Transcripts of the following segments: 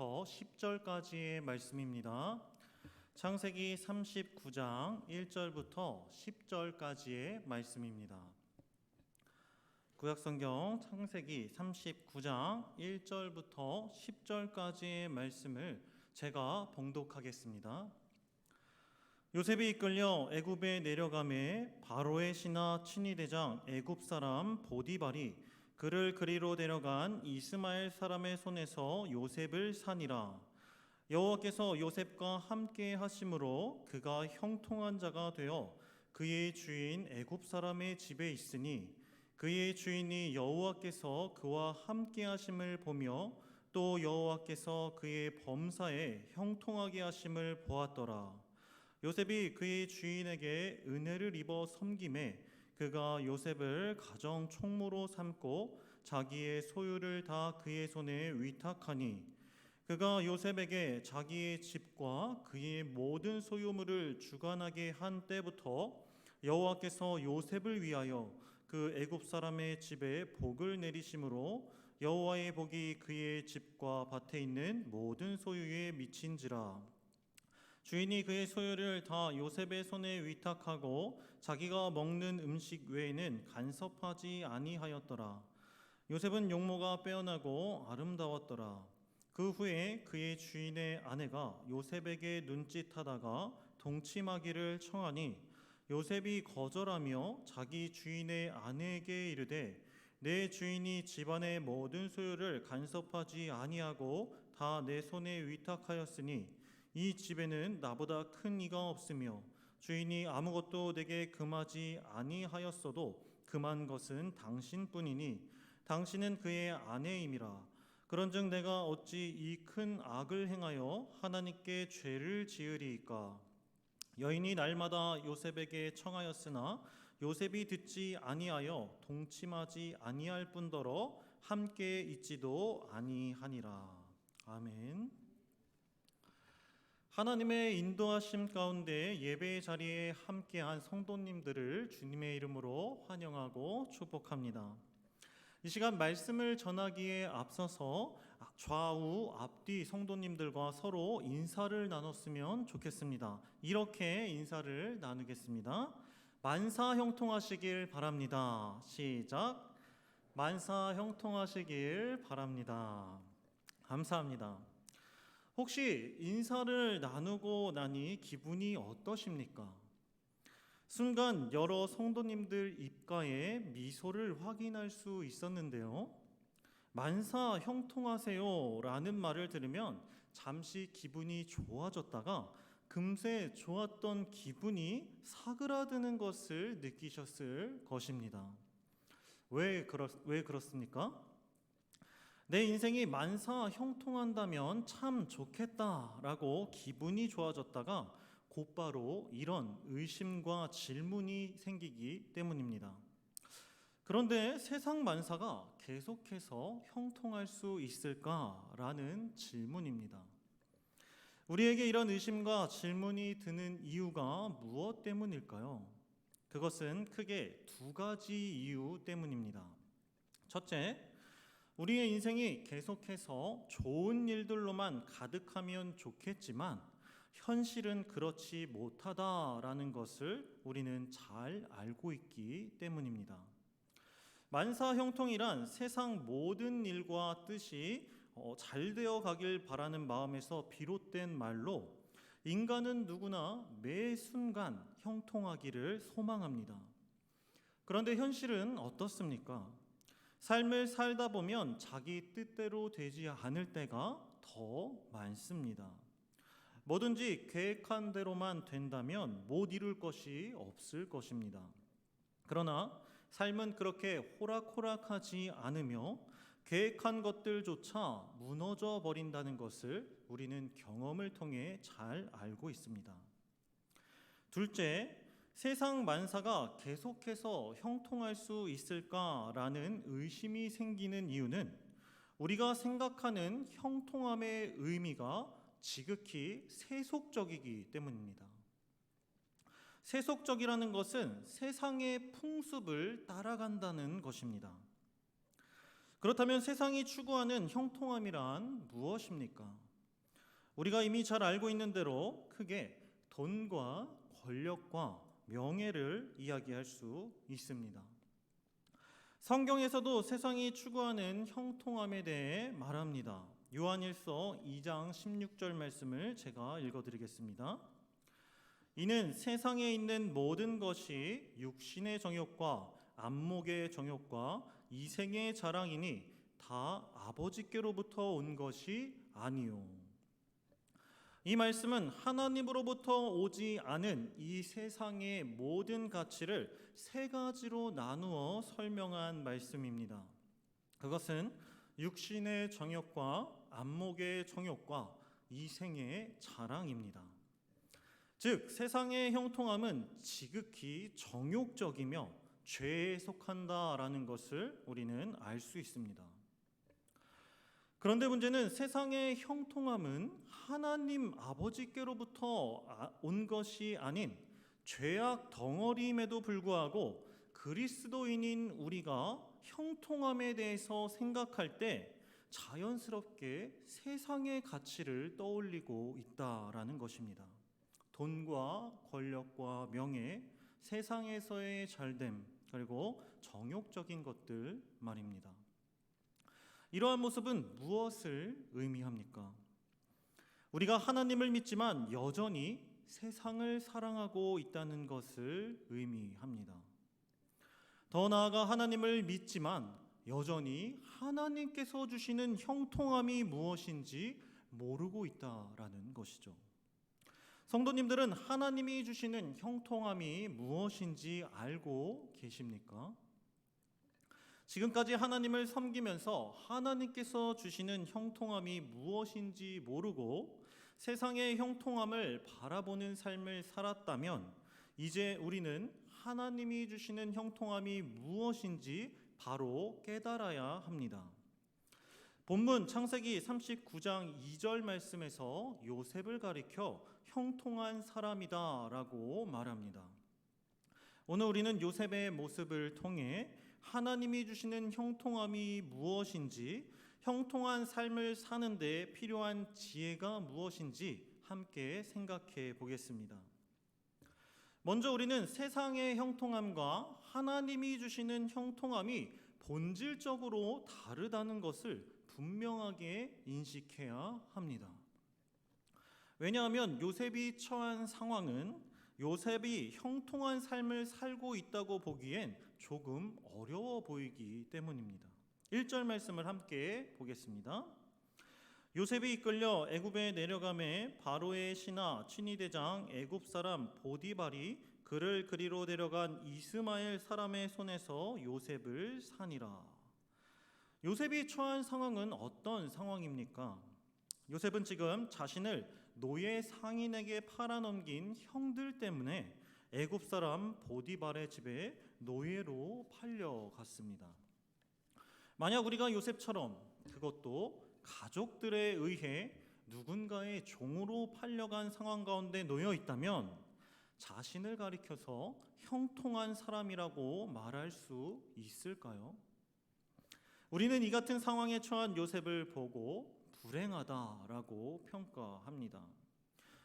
1절부터 10절까지의 말씀입니다. 창세기 39장 1절부터 10절까지의 말씀입니다. 구약성경 창세기 39장 1절부터 10절까지의 말씀을 제가 봉독하겠습니다. 요셉이 이끌려 애굽에 내려가매 바로의 신하 친위대장 애굽 사람 보디발이 그를 그리로 데려간 이스마엘 사람의 손에서 요셉을 사니라. 여호와께서 요셉과 함께 하심으로 그가 형통한 자가 되어 그의 주인 애굽 사람의 집에 있으니 그의 주인이 여호와께서 그와 함께 하심을 보며 또 여호와께서 그의 범사에 형통하게 하심을 보았더라. 요셉이 그의 주인에게 은혜를 입어 섬김에 그가 요셉을 가정 총무로 삼고 자기의 소유를 다 그의 손에 위탁하니 그가 요셉에게 자기의 집과 그의 모든 소유물을 주관하게 한 때부터 여호와께서 요셉을 위하여 그 애굽 사람의 집에 복을 내리심으로 여호와의 복이 그의 집과 밭에 있는 모든 소유에 미친지라. 주인이 그의 소유를 다 요셉의 손에 위탁하고 자기가 먹는 음식 외에는 간섭하지 아니하였더라. 요셉은 용모가 빼어나고 아름다웠더라. 그 후에 그의 주인의 아내가 요셉에게 눈짓하다가 동침하기를 청하니 요셉이 거절하며 자기 주인의 아내에게 이르되 내 주인이 집안의 모든 소유를 간섭하지 아니하고 다 내 손에 위탁하였으니 이 집에는 나보다 큰 이가 없으며 주인이 아무것도 내게 금하지 아니하였어도 금한 것은 당신뿐이니 당신은 그의 아내임이라. 그런즉 내가 어찌 이 큰 악을 행하여 하나님께 죄를 지으리이까. 여인이 날마다 요셉에게 청하였으나 요셉이 듣지 아니하여 동침하지 아니할 뿐더러 함께 있지도 아니하니라. 아멘. 하나님의 인도하심 가운데 예배의 자리에 함께한 성도님들을 주님의 이름으로 환영하고 축복합니다. 이 시간 말씀을 전하기에 앞서서 좌우 앞뒤 성도님들과 서로 인사를 나눴으면 좋겠습니다. 이렇게 인사를 나누겠습니다. 만사 형통하시길 바랍니다. 시작. 만사 형통하시길 바랍니다. 감사합니다. 혹시 인사를 나누고 나니 기분이 어떠십니까? 순간 여러 성도님들 입가에 미소를 확인할 수 있었는데요. 만사 형통하세요 라는 말을 들으면 잠시 기분이 좋아졌다가 금세 좋았던 기분이 사그라드는 것을 느끼셨을 것입니다. 왜 그렇습니까? 내 인생이 만사 형통한다면 참 좋겠다라고 기분이 좋아졌다가 곧바로 이런 의심과 질문이 생기기 때문입니다. 그런데 세상 만사가 계속해서 형통할 수 있을까라는 질문입니다. 우리에게 이런 의심과 질문이 드는 이유가 무엇 때문일까요? 그것은 크게 두 가지 이유 때문입니다. 첫째, 우리의 인생이 계속해서 좋은 일들로만 가득하면 좋겠지만 현실은 그렇지 못하다라는 것을 우리는 잘 알고 있기 때문입니다. 만사형통이란 세상 모든 일과 뜻이 잘 되어 가길 바라는 마음에서 비롯된 말로 인간은 누구나 매 순간 형통하기를 소망합니다. 그런데 현실은 어떻습니까? 삶을 살다 보면 자기 뜻대로 되지 않을 때가 더 많습니다. 뭐든지 계획한 대로만 된다면 못 이룰 것이 없을 것입니다. 그러나 삶은 그렇게 호락호락하지 않으며 계획한 것들조차 무너져 버린다는 것을 우리는 경험을 통해 잘 알고 있습니다. 둘째, 세상 만사가 계속해서 형통할 수 있을까라는 의심이 생기는 이유는 우리가 생각하는 형통함의 의미가 지극히 세속적이기 때문입니다. 세속적이라는 것은 세상의 풍습을 따라간다는 것입니다. 그렇다면 세상이 추구하는 형통함이란 무엇입니까? 우리가 이미 잘 알고 있는 대로 크게 돈과 권력과 명예를 이야기할 수 있습니다. 성경에서도 세상이 추구하는 형통함에 대해 말합니다. 요한일서 2장 16절 말씀을 제가 읽어드리겠습니다. 이는 세상에 있는 모든 것이 육신의 정욕과 안목의 정욕과 이생의 자랑이니 다 아버지께로부터 온 것이 아니요. 이 말씀은 하나님으로부터 오지 않은 이 세상의 모든 가치를 세 가지로 나누어 설명한 말씀입니다. 그것은 육신의 정욕과 안목의 정욕과 이생의 자랑입니다. 즉 세상의 형통함은 지극히 정욕적이며 죄에 속한다라는 것을 우리는 알 수 있습니다. 그런데 문제는 세상의 형통함은 하나님 아버지께로부터 온 것이 아닌 죄악 덩어리임에도 불구하고 그리스도인인 우리가 형통함에 대해서 생각할 때 자연스럽게 세상의 가치를 떠올리고 있다라는 것입니다. 돈과 권력과 명예, 세상에서의 잘됨, 그리고 정욕적인 것들 말입니다. 이러한 모습은 무엇을 의미합니까? 우리가 하나님을 믿지만 여전히 세상을 사랑하고 있다는 것을 의미합니다. 더 나아가 하나님을 믿지만 여전히 하나님께서 주시는 형통함이 무엇인지 모르고 있다라는 것이죠. 성도님들은 하나님이 주시는 형통함이 무엇인지 알고 계십니까? 지금까지 하나님을 섬기면서 하나님께서 주시는 형통함이 무엇인지 모르고 세상의 형통함을 바라보는 삶을 살았다면 이제 우리는 하나님이 주시는 형통함이 무엇인지 바로 깨달아야 합니다. 본문 창세기 39장 2절 말씀에서 요셉을 가리켜 형통한 사람이다 라고 말합니다. 오늘 우리는 요셉의 모습을 통해 하나님이 주시는 형통함이 무엇인지, 형통한 삶을 사는 데 필요한 지혜가 무엇인지 함께 생각해 보겠습니다. 먼저 우리는 세상의 형통함과 하나님이 주시는 형통함이 본질적으로 다르다는 것을 분명하게 인식해야 합니다. 왜냐하면 요셉이 처한 상황은 요셉이 형통한 삶을 살고 있다고 보기엔 조금 어려워 보이기 때문입니다. 1절 말씀을 함께 보겠습니다. 요셉이 이끌려 애굽에 내려가매 바로의 신하 친위대장 애굽 사람 보디발이 그를 그리로 데려간 이스마엘 사람의 손에서 요셉을 사니라. 요셉이 처한 상황은 어떤 상황입니까? 요셉은 지금 자신을 노예 상인에게 팔아넘긴 형들 때문에 애굽 사람 보디발의 집에 노예로 팔려갔습니다. 만약 우리가 요셉처럼 그것도 가족들에 의해 누군가의 종으로 팔려간 상황 가운데 놓여 있다면 자신을 가리켜서 형통한 사람이라고 말할 수 있을까요? 우리는 이 같은 상황에 처한 요셉을 보고 불행하다라고 평가합니다.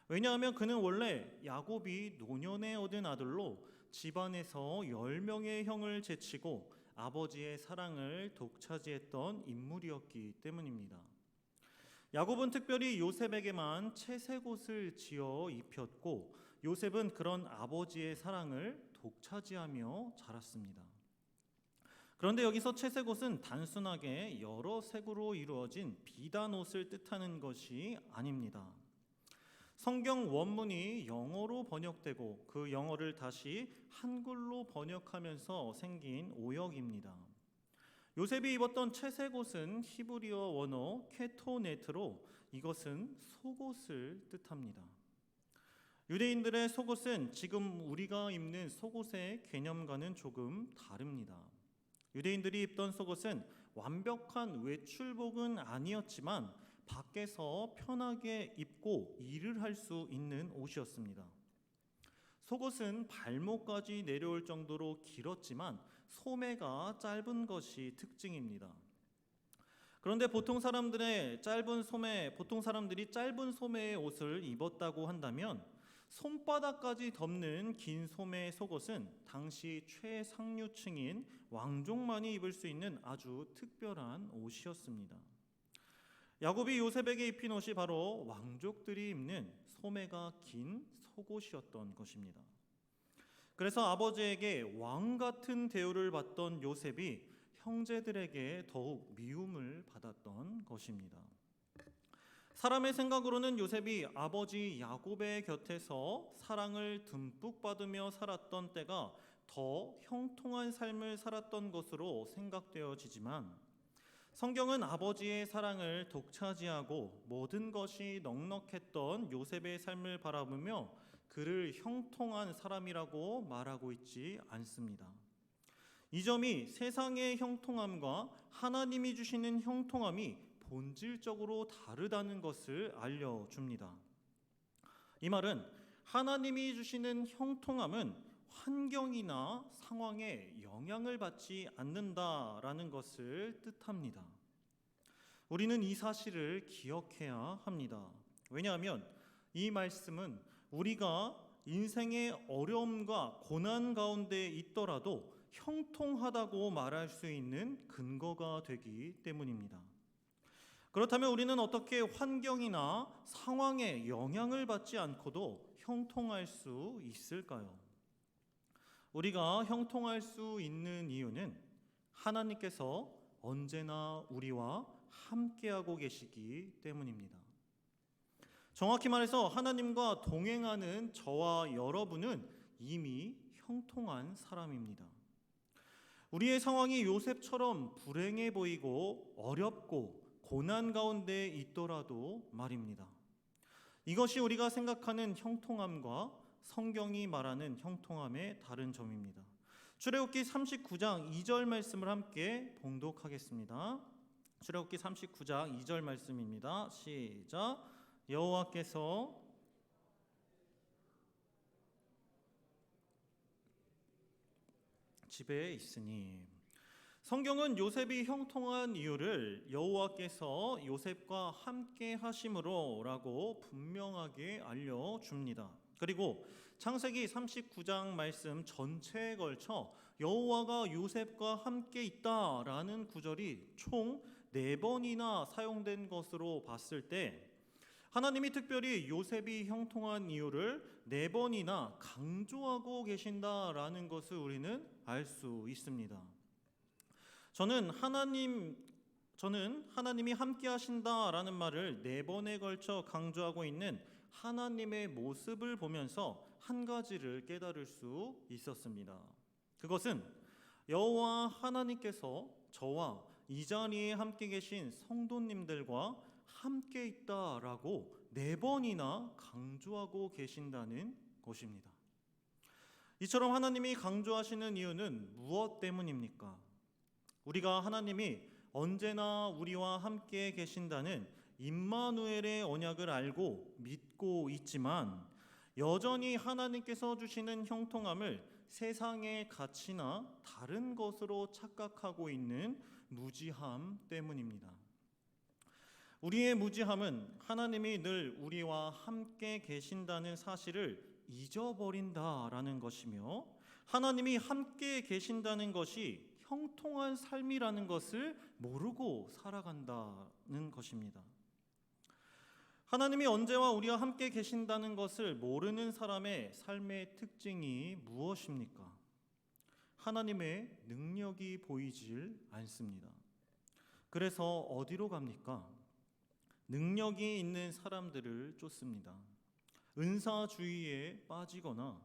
왜냐하면 그는 원래 야곱이 노년에 얻은 아들로 집안에서 10명의 형을 제치고 아버지의 사랑을 독차지했던 인물이었기 때문입니다. 야곱은 특별히 요셉에게만 채색옷을 지어 입혔고 요셉은 그런 아버지의 사랑을 독차지하며 자랐습니다. 그런데 여기서 채색옷은 단순하게 여러 색으로 이루어진 비단 옷을 뜻하는 것이 아닙니다. 성경 원문이 영어로 번역되고 그 영어를 다시 한글로 번역하면서 생긴 오역입니다. 요셉이 입었던 채색옷은 히브리어 원어 케토네트로 이것은 속옷을 뜻합니다. 유대인들의 속옷은 지금 우리가 입는 속옷의 개념과는 조금 다릅니다. 유대인들이 입던 속옷은 완벽한 외출복은 아니었지만 밖에서 편하게 입고 일을 할 수 있는 옷이었습니다. 속옷은 발목까지 내려올 정도로 길었지만 소매가 짧은 것이 특징입니다. 그런데 보통 사람들이 짧은 소매의 옷을 입었다고 한다면 손바닥까지 덮는 긴 소매의 속옷은 당시 최상류층인 왕족만이 입을 수 있는 아주 특별한 옷이었습니다. 야곱이 요셉에게 입힌 옷이 바로 왕족들이 입는 소매가 긴 속옷이었던 것입니다. 그래서 아버지에게 왕 같은 대우를 받던 요셉이 형제들에게 더욱 미움을 받았던 것입니다. 사람의 생각으로는 요셉이 아버지 야곱의 곁에서 사랑을 듬뿍 받으며 살았던 때가 더 형통한 삶을 살았던 것으로 생각되어지지만, 성경은 아버지의 사랑을 독차지하고 모든 것이 넉넉했던 요셉의 삶을 바라보며 그를 형통한 사람이라고 말하고 있지 않습니다. 이 점이 세상의 형통함과 하나님이 주시는 형통함이 본질적으로 다르다는 것을 알려줍니다. 이 말은 하나님이 주시는 형통함은 환경이나 상황에 영향을 받지 않는다라는 것을 뜻합니다. 우리는 이 사실을 기억해야 합니다. 왜냐하면 이 말씀은 우리가 인생의 어려움과 고난 가운데 있더라도 형통하다고 말할 수 있는 근거가 되기 때문입니다. 그렇다면 우리는 어떻게 환경이나 상황에 영향을 받지 않고도 형통할 수 있을까요? 우리가 형통할 수 있는 이유는 하나님께서 언제나 우리와 함께하고 계시기 때문입니다. 정확히 말해서 하나님과 동행하는 저와 여러분은 이미 형통한 사람입니다. 우리의 상황이 요셉처럼 불행해 보이고 어렵고 고난 가운데 있더라도 말입니다. 이것이 우리가 생각하는 형통함과 성경이 말하는 형통함의 다른 점입니다. 출애굽기 39장 2절 말씀을 함께 봉독하겠습니다. 출애굽기 39장 2절 말씀입니다. 시작. 여호와께서 집에 있으니. 성경은 요셉이 형통한 이유를 여호와께서 요셉과 함께 하심으로라고 분명하게 알려줍니다. 그리고 창세기 39장 말씀 전체에 걸쳐 여호와가 요셉과 함께 있다라는 구절이 총 4번이나 사용된 것으로 봤을 때 하나님이 특별히 요셉이 형통한 이유를 4번이나 강조하고 계신다라는 것을 우리는 알 수 있습니다. 저는 하나님이 함께 하신다라는 말을 4번에 걸쳐 강조하고 있는 하나님의 모습을 보면서 한 가지를 깨달을 수 있었습니다. 그것은 여호와 하나님께서 저와 이 자리에 함께 계신 성도님들과 함께 있다라고 4번이나 강조하고 계신다는 것입니다. 이처럼 하나님이 강조하시는 이유는 무엇 때문입니까? 우리가 하나님이 언제나 우리와 함께 계신다는 임마누엘의 언약을 알고 믿고 있지만 여전히 하나님께서 주시는 형통함을 세상의 가치나 다른 것으로 착각하고 있는 무지함 때문입니다. 우리의 무지함은 하나님이 늘 우리와 함께 계신다는 사실을 잊어버린다라는 것이며 하나님이 함께 계신다는 것이 형통한 삶이라는 것을 모르고 살아간다는 것입니다. 하나님이 언제와 우리와 함께 계신다는 것을 모르는 사람의 삶의 특징이 무엇입니까? 하나님의 능력이 보이질 않습니다. 그래서 어디로 갑니까? 능력이 있는 사람들을 쫓습니다. 은사주의에 빠지거나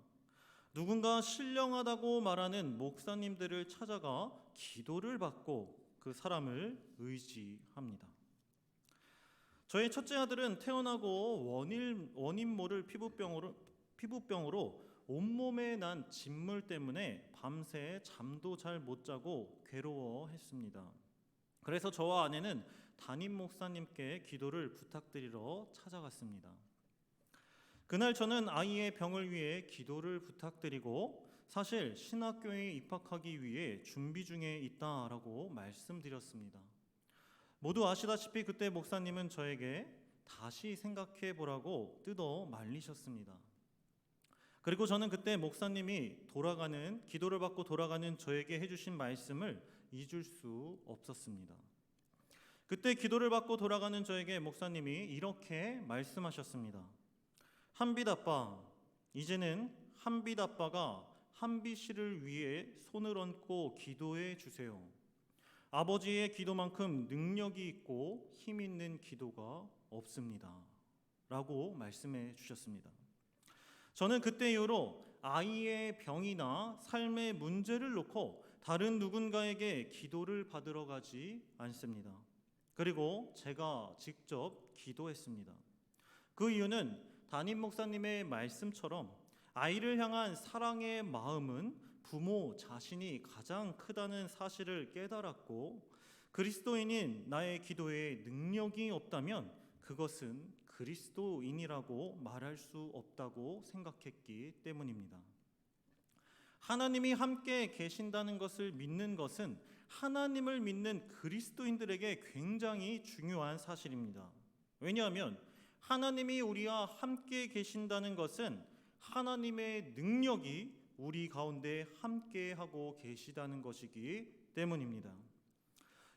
누군가 신령하다고 말하는 목사님들을 찾아가 기도를 받고 그 사람을 의지합니다. 저의 첫째 아들은 태어나고 원인 모를 피부병으로 온몸에 난 진물 때문에 밤새 잠도 잘 못 자고 괴로워했습니다. 그래서 저와 아내는 담임 목사님께 기도를 부탁드리러 찾아갔습니다. 그날 저는 아이의 병을 위해 기도를 부탁드리고 사실 신학교에 입학하기 위해 준비 중에 있다라고 말씀드렸습니다. 모두 아시다시피 그때 목사님은 저에게 다시 생각해 보라고 뜯어 말리셨습니다. 그리고 저는 그때 목사님이 기도를 받고 돌아가는 저에게 해주신 말씀을 잊을 수 없었습니다. 그때 기도를 받고 돌아가는 저에게 목사님이 이렇게 말씀하셨습니다. 한빛 아빠, 이제는 한빛 아빠가 한빛 씨를 위해 손을 얹고 기도해 주세요. 아버지의 기도만큼 능력이 있고 힘 있는 기도가 없습니다. 라고 말씀해 주셨습니다. 저는 그때 이후로 아이의 병이나 삶의 문제를 놓고 다른 누군가에게 기도를 받으러 가지 않습니다. 그리고 제가 직접 기도했습니다. 그 이유는 담임 목사님의 말씀처럼 아이를 향한 사랑의 마음은 부모 자신이 가장 크다는 사실을 깨달았고, 그리스도인인 나의 기도에 능력이 없다면 그것은 그리스도인이라고 말할 수 없다고 생각했기 때문입니다. 하나님이 함께 계신다는 것을 믿는 것은 하나님을 믿는 그리스도인들에게 굉장히 중요한 사실입니다. 왜냐하면 하나님이 우리와 함께 계신다는 것은 하나님의 능력이 우리 가운데 함께하고 계시다는 것이기 때문입니다.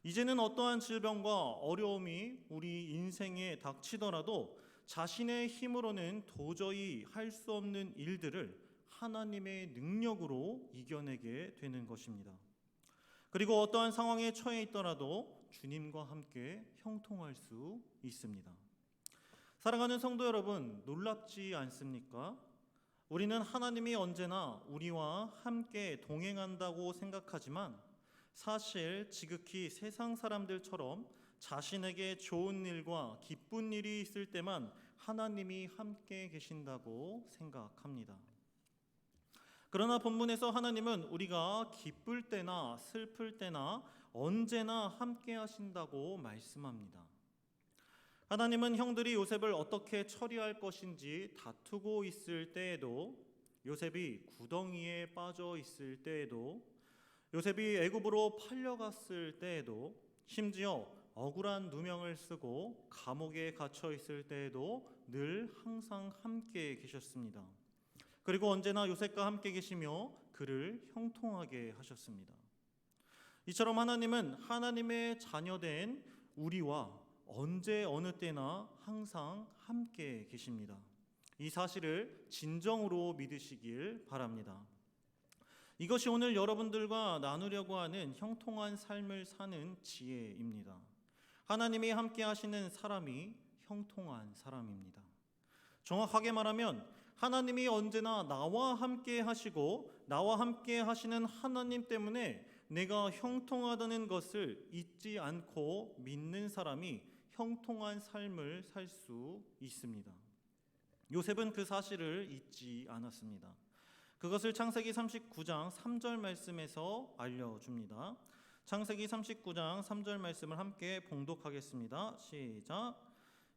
이제는 어떠한 질병과 어려움이 우리 인생에 닥치더라도 자신의 힘으로는 도저히 할 수 없는 일들을 하나님의 능력으로 이겨내게 되는 것입니다. 그리고 어떠한 상황에 처해 있더라도 주님과 함께 형통할 수 있습니다. 사랑하는 성도 여러분, 놀랍지 않습니까? 우리는 하나님이 언제나 우리와 함께 동행한다고 생각하지만 사실 지극히 세상 사람들처럼 자신에게 좋은 일과 기쁜 일이 있을 때만 하나님이 함께 계신다고 생각합니다. 그러나 본문에서 하나님은 우리가 기쁠 때나 슬플 때나 언제나 함께 하신다고 말씀합니다. 하나님은 형들이 요셉을 어떻게 처리할 것인지 다투고 있을 때에도, 요셉이 구덩이에 빠져 있을 때에도, 요셉이 애굽으로 팔려갔을 때에도, 심지어 억울한 누명을 쓰고 감옥에 갇혀 있을 때에도 늘 항상 함께 계셨습니다. 그리고 언제나 요셉과 함께 계시며 그를 형통하게 하셨습니다. 이처럼 하나님은 하나님의 자녀된 우리와 언제 어느 때나 항상 함께 계십니다. 이 사실을 진정으로 믿으시길 바랍니다. 이것이 오늘 여러분들과 나누려고 하는 형통한 삶을 사는 지혜입니다. 하나님이 함께 하시는 사람이 형통한 사람입니다. 정확하게 말하면 하나님이 언제나 나와 함께 하시고 나와 함께 하시는 하나님 때문에 내가 형통하다는 것을 잊지 않고 믿는 사람이 형통한 삶을 살 수 있습니다. 요셉은 그 사실을 잊지 않았습니다. 그것을 창세기 39장 3절 말씀에서 알려줍니다. 창세기 39장 3절 말씀을 함께 봉독하겠습니다. 시작.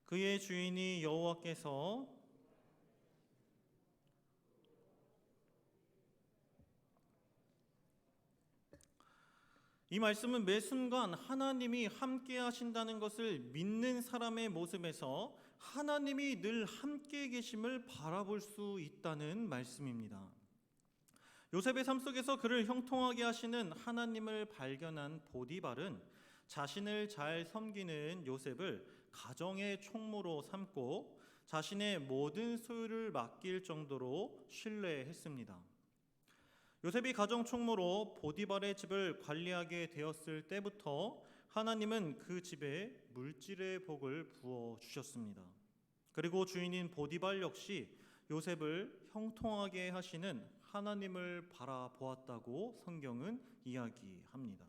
그의 주인이 여호와께서 이 말씀은 매 순간 하나님이 함께 하신다는 것을 믿는 사람의 모습에서 하나님이 늘 함께 계심을 바라볼 수 있다는 말씀입니다. 요셉의 삶 속에서 그를 형통하게 하시는 하나님을 발견한 보디발은 자신을 잘 섬기는 요셉을 가정의 총무로 삼고 자신의 모든 소유를 맡길 정도로 신뢰했습니다. 요셉이 가정 총무로 보디발의 집을 관리하게 되었을 때부터 하나님은 그 집에 물질의 복을 부어 주셨습니다. 그리고 주인인 보디발 역시 요셉을 형통하게 하시는 하나님을 바라보았다고 성경은 이야기합니다.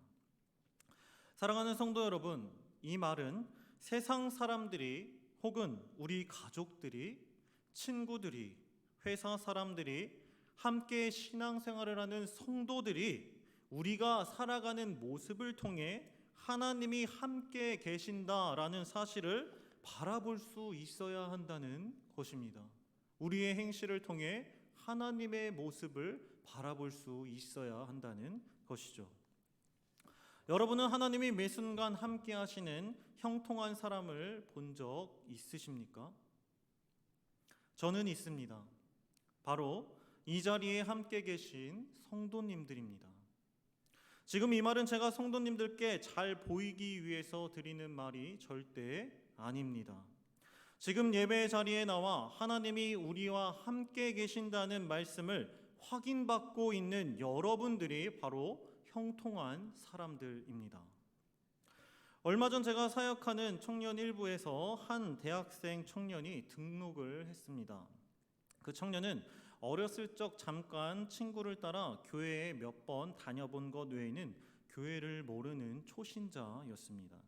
사랑하는 성도 여러분, 이 말은 세상 사람들이 혹은 우리 가족들이, 친구들이, 회사 사람들이, 함께 신앙생활을 하는 성도들이 우리가 살아가는 모습을 통해 하나님이 함께 계신다라는 사실을 바라볼 수 있어야 한다는 것입니다. 우리의 행실을 통해 하나님의 모습을 바라볼 수 있어야 한다는 것이죠. 여러분은 하나님이 매 순간 함께 하시는 형통한 사람을 본 적 있으십니까? 저는 있습니다. 바로 이 자리에 함께 계신 성도님들입니다. 지금 이 말은 제가 성도님들께 잘 보이기 위해서 드리는 말이 절대 아닙니다. 지금 예배 자리에 나와 하나님이 우리와 함께 계신다는 말씀을 확인받고 있는 여러분들이 바로 형통한 사람들입니다. 얼마 전 제가 사역하는 청년 일부에서 한 대학생 청년이 등록을 했습니다. 그 청년은 어렸을 적 잠깐 친구를 따라 교회에 몇 번 다녀본 것 외에는 교회를 모르는 초신자였습니다.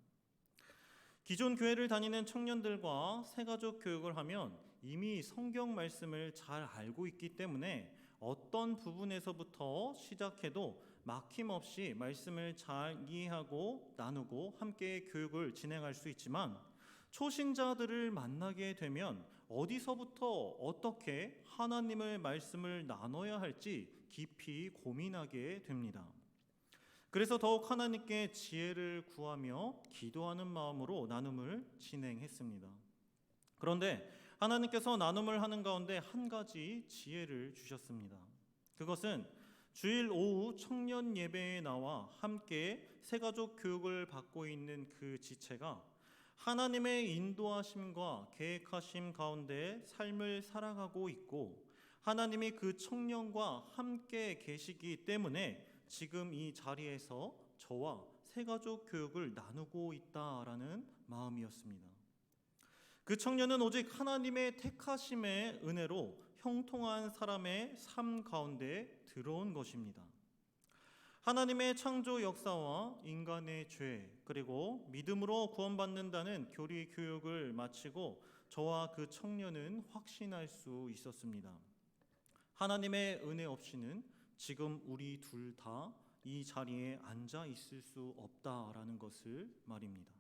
기존 교회를 다니는 청년들과 새가족 교육을 하면 이미 성경 말씀을 잘 알고 있기 때문에 어떤 부분에서부터 시작해도 막힘없이 말씀을 잘 이해하고 나누고 함께 교육을 진행할 수 있지만, 초신자들을 만나게 되면 어디서부터 어떻게 하나님의 말씀을 나눠야 할지 깊이 고민하게 됩니다. 그래서 더욱 하나님께 지혜를 구하며 기도하는 마음으로 나눔을 진행했습니다. 그런데 하나님께서 나눔을 하는 가운데 한 가지 지혜를 주셨습니다. 그것은 주일 오후 청년 예배에 나와 함께 새가족 교육을 받고 있는 그 지체가 하나님의 인도하심과 계획하심 가운데 삶을 살아가고 있고, 하나님이 그 청년과 함께 계시기 때문에 지금 이 자리에서 저와 새가족 교육을 나누고 있다라는 마음이었습니다. 그 청년은 오직 하나님의 택하심의 은혜로 형통한 사람의 삶 가운데 들어온 것입니다. 하나님의 창조 역사와 인간의 죄, 그리고 믿음으로 구원받는다는 교리 교육을 마치고 저와 그 청년은 확신할 수 있었습니다. 하나님의 은혜 없이는 지금 우리 둘 다 이 자리에 앉아 있을 수 없다라는 것을 말입니다.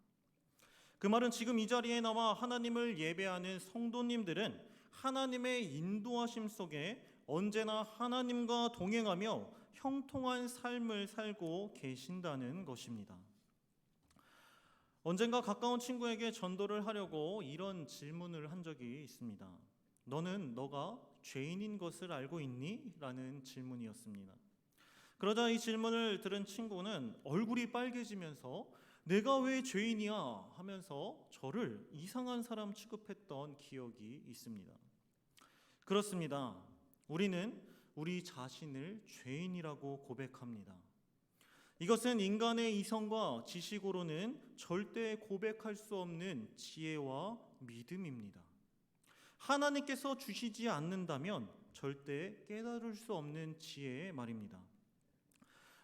그 말은 지금 이 자리에 나와 하나님을 예배하는 성도님들은 하나님의 인도하심 속에 언제나 하나님과 동행하며 형통한 삶을 살고 계신다는 것입니다. 언젠가 가까운 친구에게 전도를 하려고 이런 질문을 한 적이 있습니다. 너는 너가 죄인인 것을 알고 있니? 라는 질문이었습니다. 그러자 이 질문을 들은 친구는 얼굴이 빨개지면서 내가 왜 죄인이야? 하면서 저를 이상한 사람 취급했던 기억이 있습니다. 그렇습니다. 우리는 우리 자신을 죄인이라고 고백합니다. 이것은 인간의 이성과 지식으로는 절대 고백할 수 없는 지혜와 믿음입니다. 하나님께서 주시지 않는다면 절대 깨달을 수 없는 지혜의 말입니다.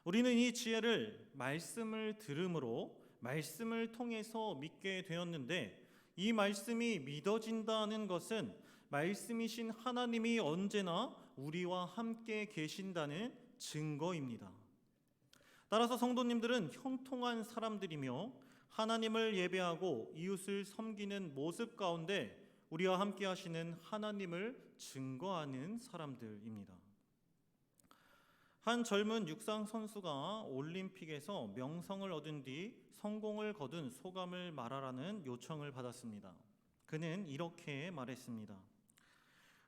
우리는 이 지혜를 말씀을 들음으로 말씀을 통해서 믿게 되었는데, 이 말씀이 믿어진다는 것은 말씀이신 하나님이 언제나 우리와 함께 계신다는 증거입니다. 따라서 성도님들은 형통한 사람들이며 하나님을 예배하고 이웃을 섬기는 모습 가운데 우리와 함께 하시는 하나님을 증거하는 사람들입니다. 한 젊은 육상 선수가 올림픽에서 명성을 얻은 뒤 성공을 거둔 소감을 말하라는 요청을 받았습니다. 그는 이렇게 말했습니다.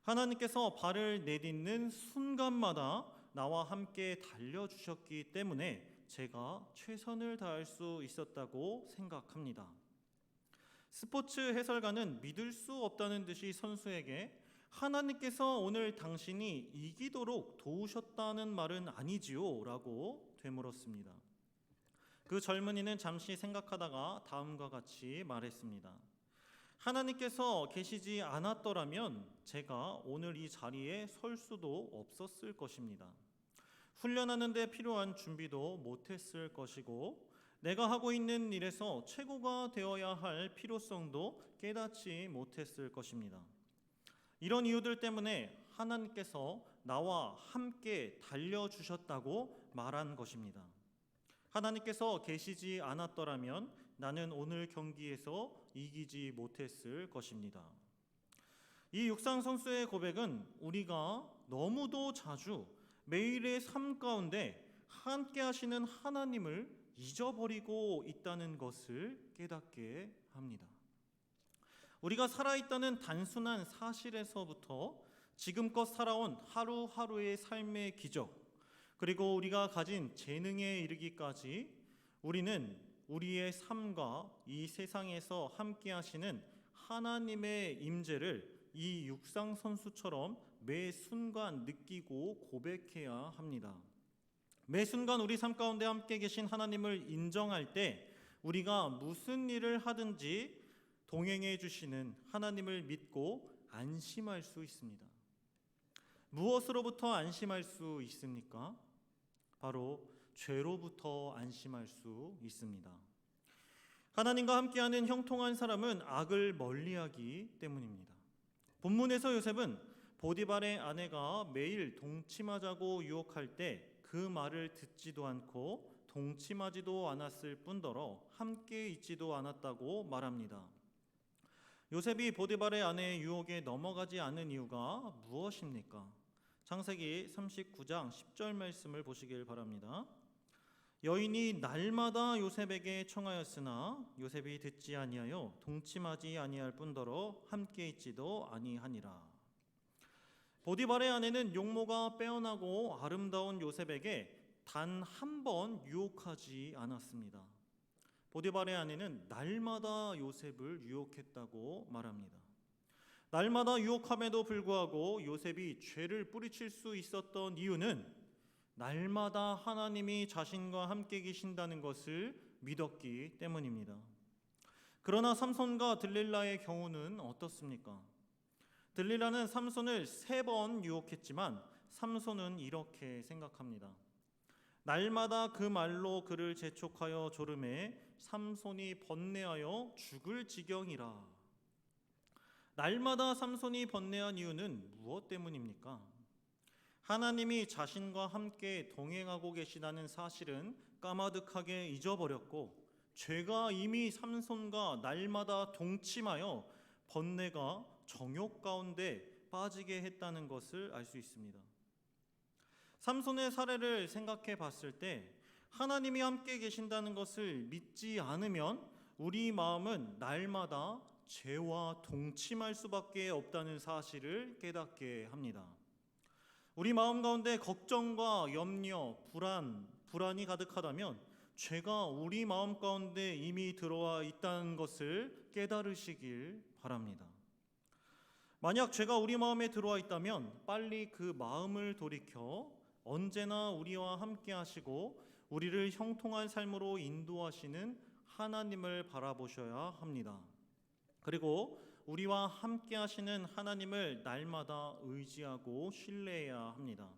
하나님께서 발을 내딛는 순간마다 나와 함께 달려주셨기 때문에 제가 최선을 다할 수 있었다고 생각합니다. 스포츠 해설가는 믿을 수 없다는 듯이 선수에게 하나님께서 오늘 당신이 이기도록 도우셨다는 말은 아니지요? 라고 되물었습니다. 그 젊은이는 잠시 생각하다가 다음과 같이 말했습니다. 하나님께서 계시지 않았더라면 제가 오늘 이 자리에 설 수도 없었을 것입니다. 훈련하는 데 필요한 준비도 못했을 것이고, 내가 하고 있는 일에서 최고가 되어야 할 필요성도 깨닫지 못했을 것입니다. 이런 이유들 때문에 하나님께서 나와 함께 달려주셨다고 말한 것입니다. 하나님께서 계시지 않았더라면 나는 오늘 경기에서 이기지 못했을 것입니다. 이 육상 선수의 고백은 우리가 너무도 자주 매일의 삶 가운데 함께 하시는 하나님을 잊어버리고 있다는 것을 깨닫게 합니다. 우리가 살아있다는 단순한 사실에서부터 지금껏 살아온 하루하루의 삶의 기적, 그리고 우리가 가진 재능에 이르기까지 우리는 우리의 삶과 이 세상에서 함께 하시는 하나님의 임재를 이 육상 선수처럼 매 순간 느끼고 고백해야 합니다. 매 순간 우리 삶 가운데 함께 계신 하나님을 인정할 때 우리가 무슨 일을 하든지 동행해 주시는 하나님을 믿고 안심할 수 있습니다. 무엇으로부터 안심할 수 있습니까? 바로 죄로부터 안심할 수 있습니다. 하나님과 함께하는 형통한 사람은 악을 멀리하기 때문입니다. 본문에서 요셉은 보디발의 아내가 매일 동침하자고 유혹할 때 그 말을 듣지도 않고 동침하지도 않았을 뿐더러 함께 있지도 않았다고 말합니다. 요셉이 보디발의 아내의 유혹에 넘어가지 않은 이유가 무엇입니까? 창세기 39장 10절 말씀을 보시길 바랍니다. 여인이 날마다 요셉에게 청하였으나 요셉이 듣지 아니하여 동침하지 아니할 뿐더러 함께 있지도 아니하니라. 보디발의 아내는 용모가 빼어나고 아름다운 요셉에게 단 한 번 유혹하지 않았습니다. 보디발의 아내는 날마다 요셉을 유혹했다고 말합니다. 날마다 유혹함에도 불구하고 요셉이 죄를 뿌리칠 수 있었던 이유는 날마다 하나님이 자신과 함께 계신다는 것을 믿었기 때문입니다. 그러나 삼손과 들릴라의 경우는 어떻습니까? 들릴라는 삼손을 3번 유혹했지만 삼손은 이렇게 생각합니다. 날마다 그 말로 그를 재촉하여 조르매 삼손이 번뇌하여 죽을 지경이라. 날마다 삼손이 번뇌한 이유는 무엇 때문입니까? 하나님이 자신과 함께 동행하고 계시다는 사실은 까마득하게 잊어버렸고 죄가 이미 삼손과 날마다 동침하여 번뇌가 정욕 가운데 빠지게 했다는 것을 알 수 있습니다. 삼손의 사례를 생각해 봤을 때 하나님이 함께 계신다는 것을 믿지 않으면 우리 마음은 날마다 죄와 동침할 수밖에 없다는 사실을 깨닫게 합니다. 우리 마음 가운데 걱정과 염려, 불안이 가득하다면 죄가 우리 마음 가운데 이미 들어와 있다는 것을 깨달으시길 바랍니다. 만약 죄가 우리 마음에 들어와 있다면 빨리 그 마음을 돌이켜 언제나 우리와 함께 하시고 우리를 형통한 삶으로 인도하시는 하나님을 바라보셔야 합니다. 그리고 우리와 함께 하시는 하나님을 날마다 의지하고 신뢰해야 합니다.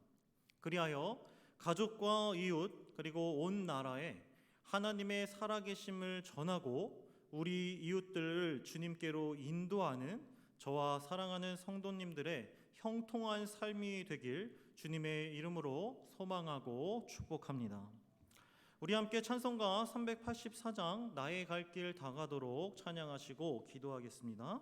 그리하여 가족과 이웃 그리고 온 나라에 하나님의 살아계심을 전하고 우리 이웃들을 주님께로 인도하는 저와 사랑하는 성도님들의 형통한 삶이 되길 주님의 이름으로 소망하고 축복합니다. 우리 함께 찬송가 384장 나의 갈 길 다가도록 찬양하시고 기도하겠습니다.